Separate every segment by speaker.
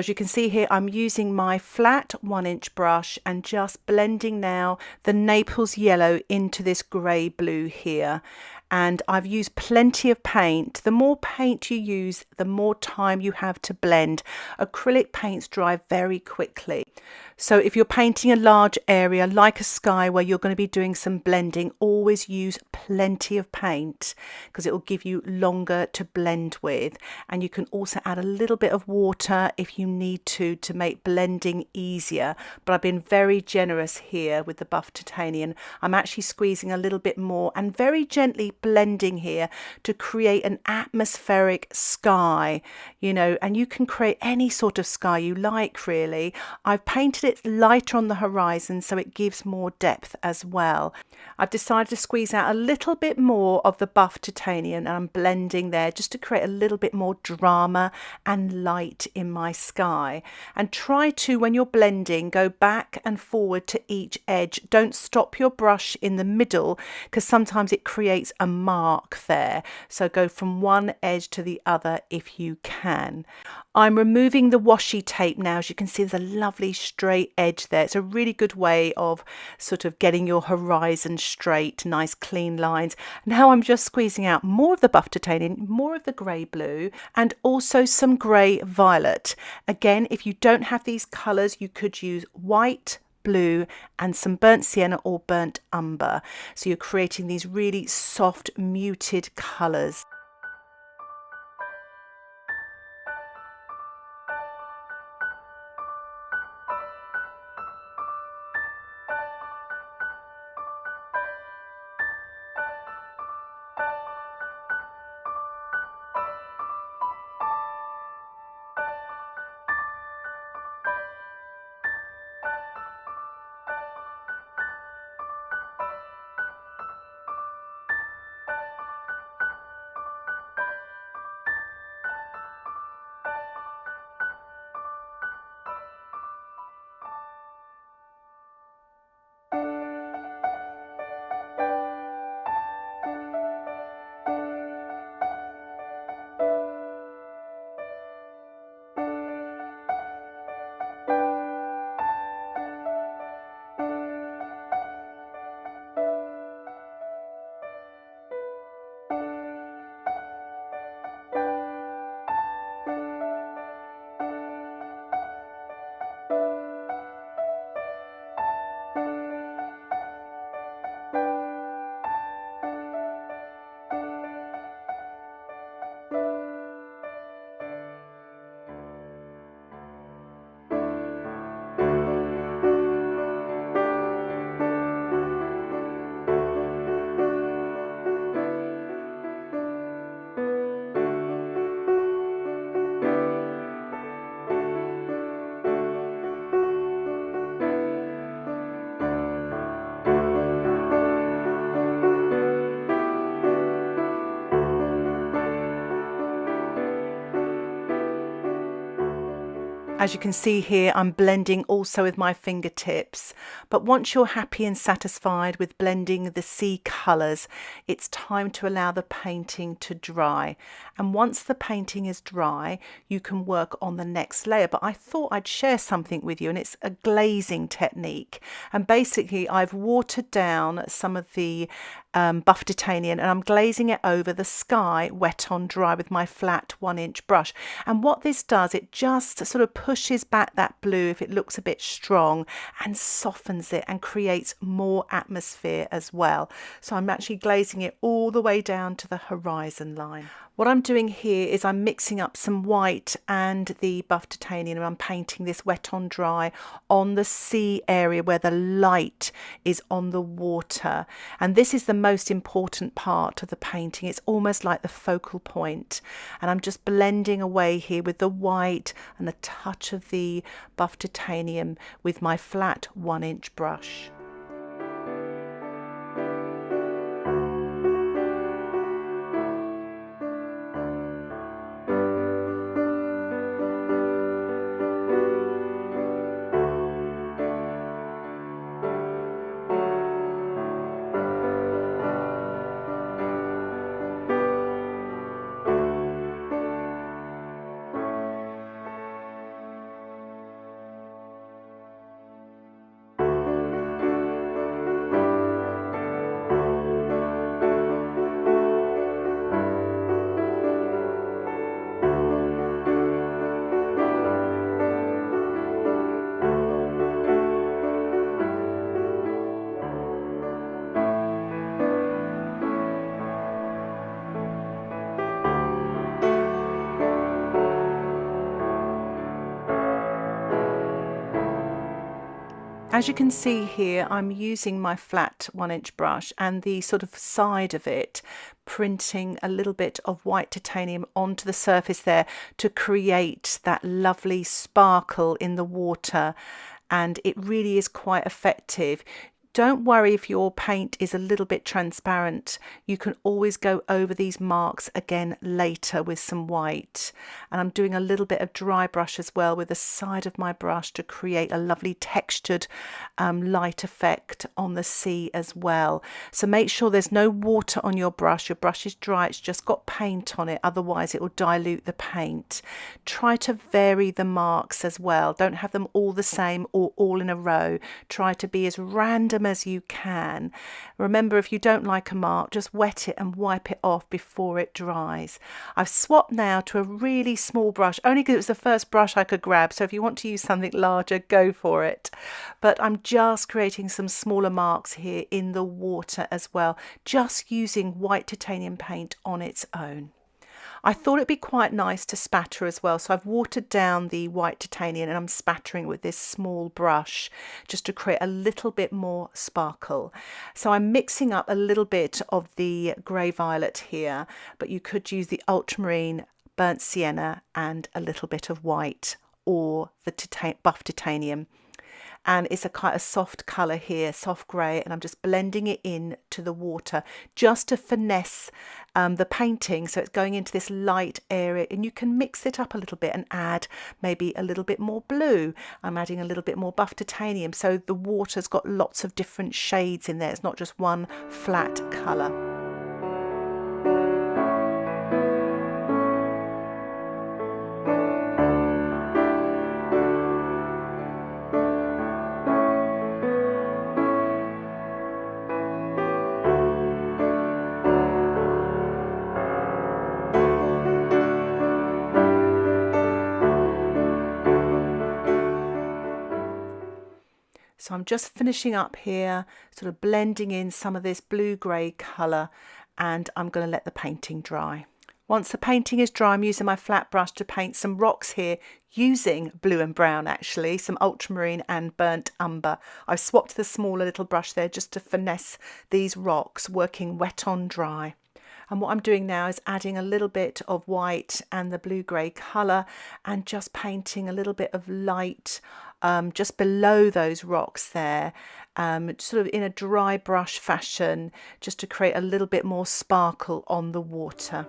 Speaker 1: As you can see here, I'm using my flat 1-inch brush and just blending now the Naples yellow into this grey blue here. And I've used plenty of paint. The more paint you use, the more time you have to blend. Acrylic paints dry very quickly. So if you're painting a large area like a sky where you're going to be doing some blending, always use plenty of paint because it will give you longer to blend with. And you can also add a little bit of water if you need to make blending easier. But I've been very generous here with the buff titanium. I'm actually squeezing a little bit more and very gently blending here to create an atmospheric sky, you know, and you can create any sort of sky you like really. I've painted it lighter on the horizon so it gives more depth as well. I've decided to squeeze out a little bit more of the buff titanium and I'm blending there just to create a little bit more drama and light in my sky. And try to, when you're blending, go back and forward to each edge. Don't stop your brush in the middle because sometimes it creates a mark there. So go from one edge to the other if you can. I'm removing the washi tape now. As you can see, there's a lovely straight edge there. It's a really good way of sort of getting your horizon straight, nice clean lines. Now I'm just squeezing out more of the buff titanium, more of the grey blue, and also some grey violet. Again, if you don't have these colours, you could use white, blue and some burnt sienna or burnt umber. So you're creating these really soft, muted colours. As you can see here, I'm blending also with my fingertips. But once you're happy and satisfied with blending the sea colours, it's time to allow the painting to dry. And once the painting is dry, you can work on the next layer. But I thought I'd share something with you, and it's a glazing technique. And basically, I've watered down some of the buff titanium and I'm glazing it over the sky wet on dry with my flat 1-inch brush. And what this does, it just sort of pushes back that blue if it looks a bit strong and softens it and creates more atmosphere as well. So I'm actually glazing it all the way down to the horizon line. What I'm doing here is I'm mixing up some white and the buff titanium and I'm painting this wet on dry on the sea area where the light is on the water. And this is the most important part of the painting. It's almost like the focal point. And I'm just blending away here with the white and a touch of the buff titanium with my flat 1-inch brush. As you can see here, I'm using my flat 1-inch brush and the sort of side of it, printing a little bit of white titanium onto the surface there to create that lovely sparkle in the water, and it really is quite effective. Don't worry if your paint is a little bit transparent. You can always go over these marks again later with some white. And I'm doing a little bit of dry brush as well with the side of my brush to create a lovely textured light effect on the sea as well. So make sure there's no water on your brush. Your brush is dry, it's just got paint on it, otherwise it will dilute the paint. Try to vary the marks as well. Don't have them all the same or all in a row. Try to be as random as you can. Remember, if you don't like a mark, just wet it and wipe it off before it dries. I've swapped now to a really small brush, only because it was the first brush I could grab, so if you want to use something larger, go for it. But I'm just creating some smaller marks here in the water as well, just using white titanium paint on its own. I thought it'd be quite nice to spatter as well, so I've watered down the white titanium and I'm spattering with this small brush just to create a little bit more sparkle. So I'm mixing up a little bit of the grey violet here, but you could use the ultramarine, burnt sienna and a little bit of white, or the buff titanium. And it's quite a soft colour here, soft grey, and I'm just blending it in to the water just to finesse the painting, so it's going into this light area, and you can mix it up a little bit and add maybe a little bit more blue. I'm adding a little bit more buff titanium, so the water's got lots of different shades in there. It's not just one flat colour. So I'm just finishing up here, sort of blending in some of this blue-grey colour, and I'm going to let the painting dry. Once the painting is dry, I'm using my flat brush to paint some rocks here, using blue and brown actually, some ultramarine and burnt umber. I've swapped the smaller little brush there just to finesse these rocks, working wet on dry. And what I'm doing now is adding a little bit of white and the blue-grey colour and just painting a little bit of light just below those rocks there, sort of in a dry brush fashion, just to create a little bit more sparkle on the water.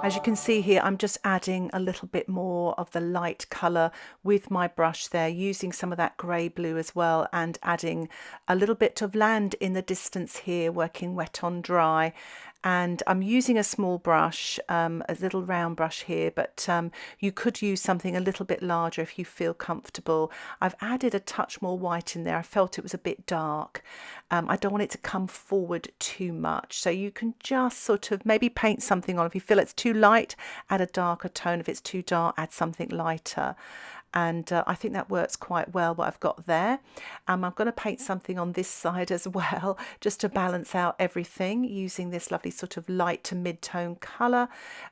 Speaker 1: As you can see here, I'm just adding a little bit more of the light colour with my brush there, using some of that grey blue as well, and adding a little bit of land in the distance here, working wet on dry. And I'm using a small brush, a little round brush here, but you could use something a little bit larger if you feel comfortable. I've added a touch more white in there. I felt it was a bit dark. I don't want it to come forward too much, so you can just sort of maybe paint something on. If you feel it's too light, add a darker tone. If it's too dark, add something lighter. And I think that works quite well, what I've got there. I'm going to paint something on this side as well, just to balance out everything, using this lovely sort of light to mid-tone colour.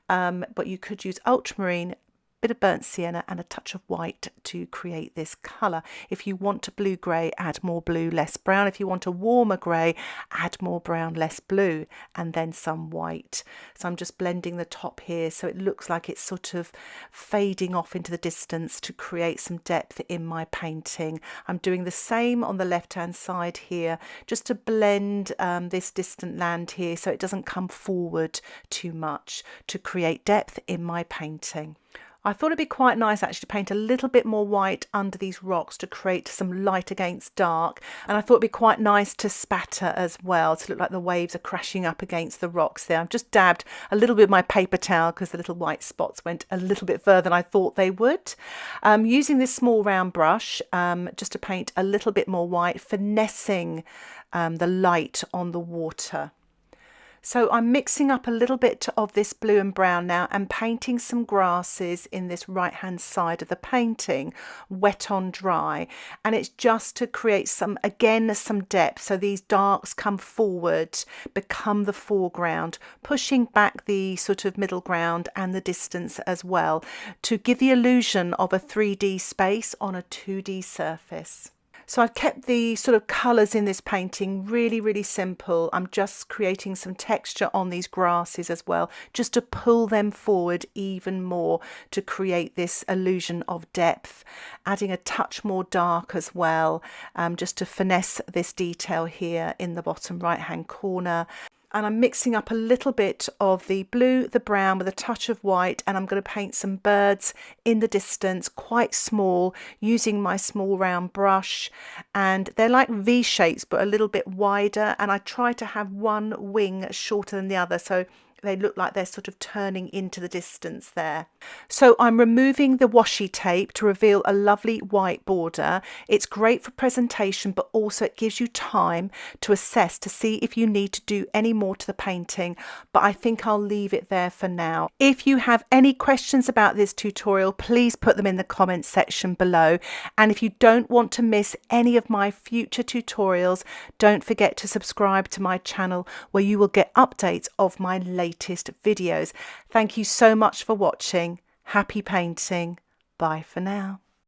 Speaker 1: But you could use ultramarine, bit of burnt sienna and a touch of white to create this colour. If you want a blue grey, add more blue, less brown. If you want a warmer grey, add more brown, less blue, and then some white. So I'm just blending the top here so it looks like it's sort of fading off into the distance to create some depth in my painting. I'm doing the same on the left hand side here, just to blend this distant land here so it doesn't come forward too much, to create depth in my painting. I thought it'd be quite nice actually to paint a little bit more white under these rocks to create some light against dark, and I thought it'd be quite nice to spatter as well to look like the waves are crashing up against the rocks there. I've just dabbed a little bit of my paper towel because the little white spots went a little bit further than I thought they would. Using this small round brush just to paint a little bit more white, finessing the light on the water. So I'm mixing up a little bit of this blue and brown now and painting some grasses in this right hand side of the painting, wet on dry, and it's just to create some depth, so these darks come forward, become the foreground, pushing back the sort of middle ground and the distance as well, to give the illusion of a 3D space on a 2D surface. So I've kept the sort of colours in this painting really simple. I'm just creating some texture on these grasses as well, just to pull them forward even more to create this illusion of depth. Adding a touch more dark as well, just to finesse this detail here in the bottom right hand corner. And I'm mixing up a little bit of the blue, the brown with a touch of white, and I'm going to paint some birds in the distance, quite small, using my small round brush, and they're like V shapes but a little bit wider, and I try to have one wing shorter than the other so they look like they're sort of turning into the distance there. So I'm removing the washi tape to reveal a lovely white border. It's great for presentation, but also it gives you time to assess to see if you need to do any more to the painting, but I think I'll leave it there for now. If you have any questions about this tutorial, please put them in the comments section below, and if you don't want to miss any of my future tutorials, don't forget to subscribe to my channel where you will get updates of my latest videos. Thank you so much for watching. Happy painting. Bye for now.